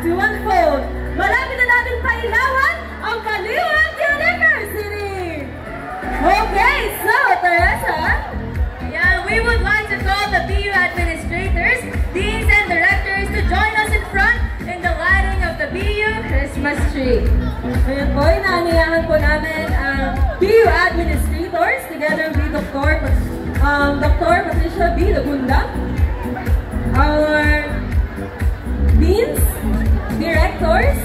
to unfold. Malapit na natin pailawan ang Kaliwag University! Okay, so Teresa? Yeah, we would like to call the BU administrators, deans, and directors to join us in front in the lighting of the BU Christmas tree. Ngayon po, inaanyayahan po namin ang BU administrators together with Dr. Patricia B. Lagunda, our deans, directors,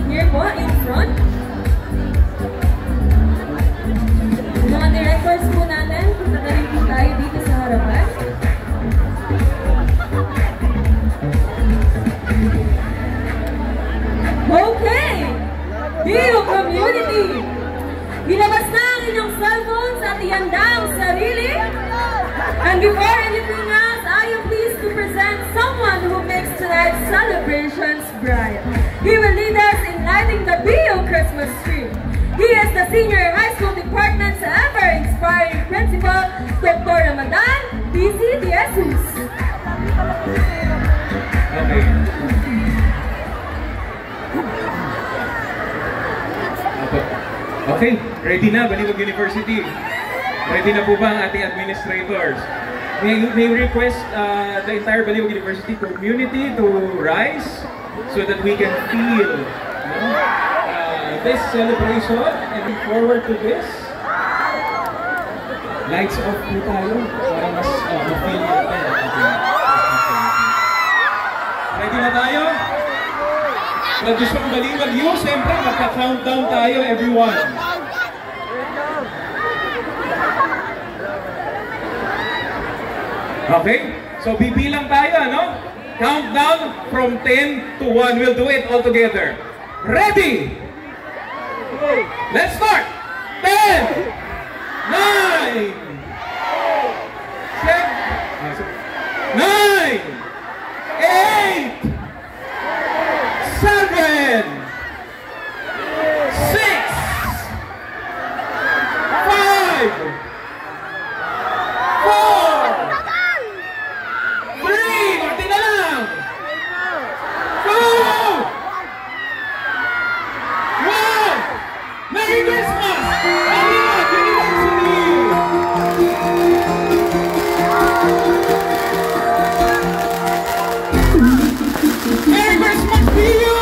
here po in front. Mga directors po natin, punta na rin po tayo dito sa harapan. Okay! BU Community! Ilabas na ang inyong cellphones at ihanda ang sarili. And before anything else, I am pleased to present someone who makes tonight's celebrations bright. He will lead us in lighting the BU Christmas tree. He is the Senior High School Department's ever-inspiring principal, Dr. Ramadan D.C. De Jesus. Okay. Okay, ready na, Baliwag University. Ready na po ba ang ating administrators? May request the entire Baliwag University community to rise so that we can feel this celebration and look forward to this. Lights off po tayo para mas ma-feel natin. Ready na tayo? Tradisyong Baliwag yun, siyempre magka-countdown tayo, everyone. Okay? So bibilang tayo, ano? Countdown from 10 to 1. We'll do it all together. Ready? Let's start! 10, 9, 9, 8, 7, 6, 5, 4, 3, konti na lang, 2, 1, Merry Christmas! Baliwag University! Merry Christmas to you!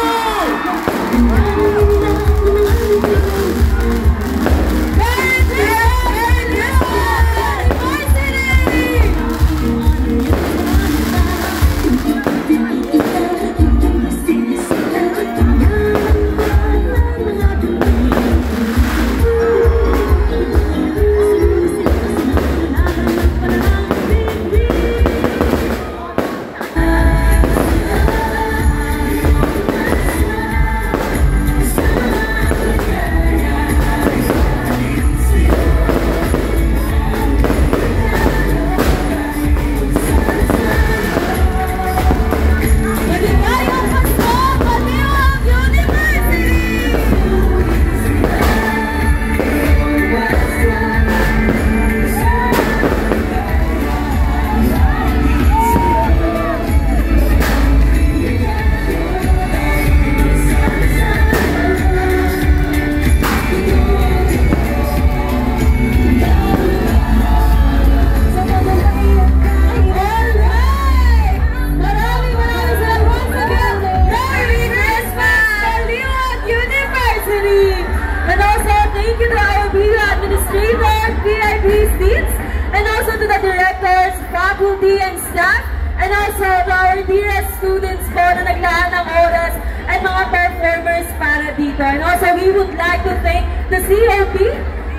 faculty and staff, and also our dearest students po na naglaan ng oras at mga performers para dito. And also, we would like to thank the COP,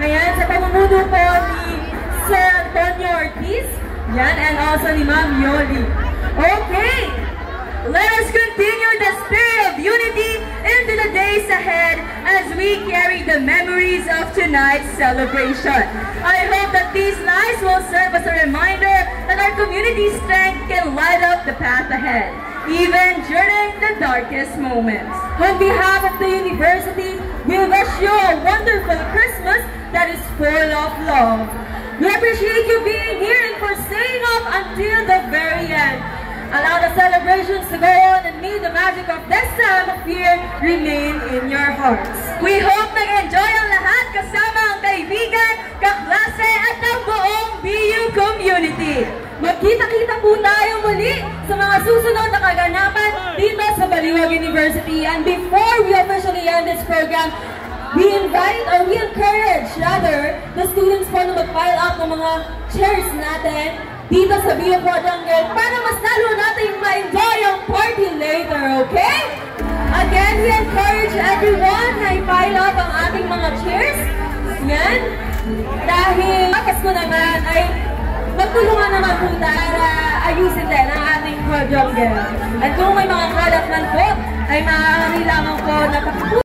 ayan, sa pamumuno po ni Sir Antonio Ortiz, yan, and also ni Ma'am Yoli. Okay, let us continue the spirit of unity into the days ahead as we carry the memories of tonight's celebration. I hope that these lights will serve as a reminder that our community strength can light up the path ahead, even during the darkest moments. On behalf of the university, we wish you a wonderful Christmas that is full of love. We appreciate you being here and for staying up until the very end. Allow the celebrations to go on and may the magic of this time of year remain in your hearts. We hope nag-enjoy ang lahat kasama ang kaibigan, kaklase at ang buong BU community. Magkita-kita po tayo muli sa mga susunod na kaganapan dito sa Baliwag University. And before we officially end this program, we encourage rather the students po na mag-pile up ng mga chairs natin dito sa BU Quadrangle para mas lalo natin ma-enjoy ang party later, okay? Again, we encourage everyone na i-pile up ang ating mga chairs. Yan. Dahil Pasko naman ay magtulungan naman po para ayusin din ang ating quadrangle. At kung may mga kalat man po, ay maaari lamang po na